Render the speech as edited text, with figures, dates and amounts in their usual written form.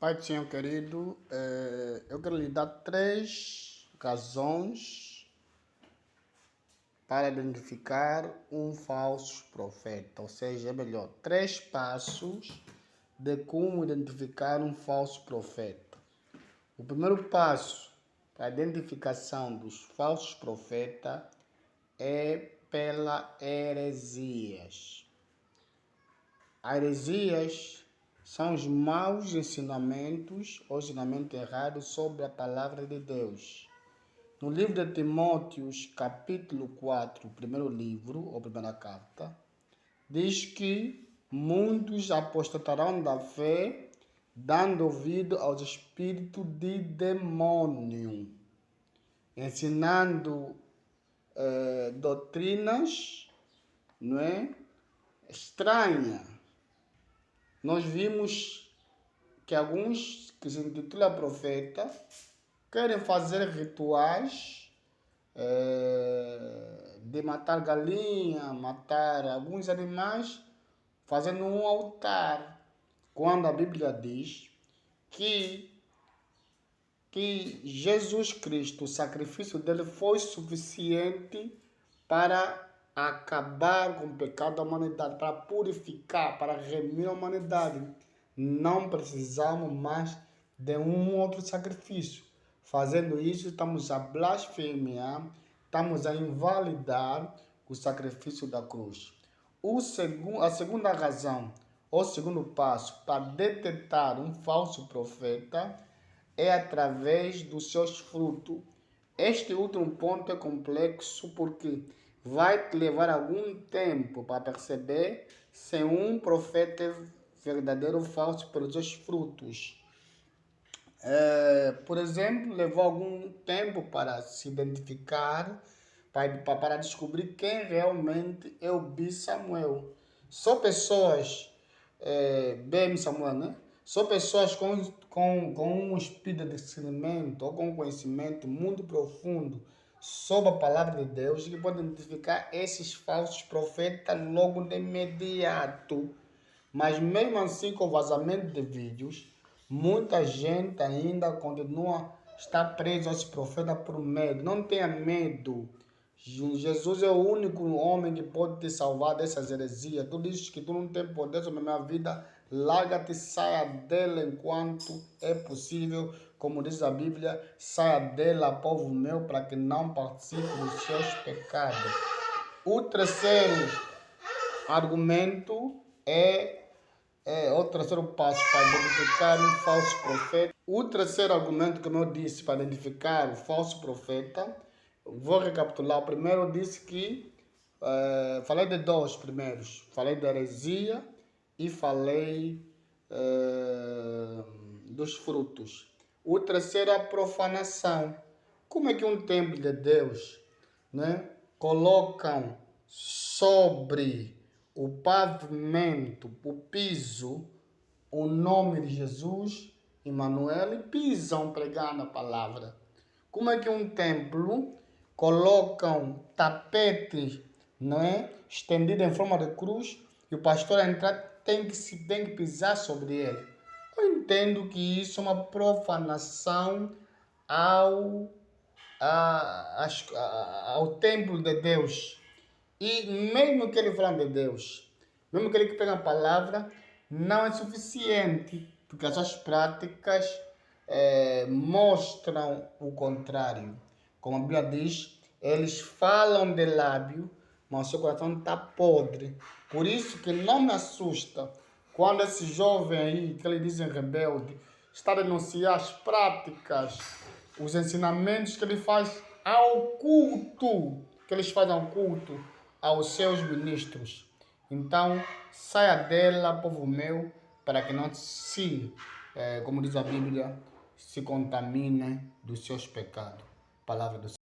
Pai do Senhor querido, eu quero lhe dar 3 razões para identificar um falso profeta, ou seja, é melhor, 3 passos de como identificar um falso profeta. O primeiro passo para a identificação dos falsos profetas é pela heresias. As heresias são os maus ensinamentos ou ensinamento errado sobre a palavra de Deus. No livro de Timóteos, capítulo 4, primeiro livro, ou primeira carta, diz que muitos apostatarão da fé, dando ouvido aos espíritos de demônio, ensinando doutrinas, não é, estranhas. Nós vimos que alguns que se intitulam profeta querem fazer rituais de matar galinha, matar alguns animais, fazendo um altar, quando a Bíblia diz que Jesus Cristo, o sacrifício dele foi suficiente para acabar com o pecado da humanidade, para purificar, para remir a humanidade. Não precisamos mais de um outro sacrifício. Fazendo isso, estamos a blasfemiar, estamos a invalidar o sacrifício da cruz. A segunda razão, ou segundo passo, para detectar um falso profeta é através dos seus frutos. Este último ponto é complexo porque vai te levar algum tempo para perceber se um profeta é verdadeiro ou falso pelos seus frutos. Por exemplo, levou algum tempo para se identificar, para descobrir quem realmente é o Bispo Samuel. Só pessoas, bem Samuel, né? Só pessoas com um espírito de discernimento ou com conhecimento muito profundo sobre a palavra de Deus que podem identificar esses falsos profetas logo de imediato. Mas mesmo assim, com o vazamento de vídeos, muita gente ainda continua a estar preso a esse profeta por medo. Não tenha medo. Jesus é o único homem que pode te salvar dessas heresias. Tu dizes que tu não tem poder sobre a minha vida. Larga-te, saia dela enquanto é possível. Como diz a Bíblia, saia dela, povo meu, para que não participe dos seus pecados. O terceiro argumento é o terceiro passo para identificar um falso profeta. O terceiro argumento, como eu disse, para identificar o falso profeta, vou recapitular. O primeiro eu disse que, falei de 2 primeiros. Falei da heresia e falei dos frutos. O terceiro é a profanação. Como é que um templo de Deus, né, colocam sobre o pavimento, o piso, o nome de Jesus, Emmanuel, e pisam pregando a palavra? Como é que um templo colocam tapete, não é, estendido em forma de cruz e o pastor a entrar tem que pisar sobre ele? Eu entendo que isso é uma profanação ao templo de Deus. E mesmo que ele falando de Deus, mesmo que ele pega a palavra, não é suficiente, porque as suas práticas mostram o contrário. Como a Bíblia diz, eles falam de lábio, mas o seu coração está podre. Por isso que não me assusta quando esse jovem aí, que eles dizem rebelde, está a denunciar as práticas, os ensinamentos que ele faz ao culto, que eles fazem ao culto aos seus ministros. Então, saia dela, povo meu, para que não se, como diz a Bíblia, se contamine dos seus pecados. Palavra do Senhor.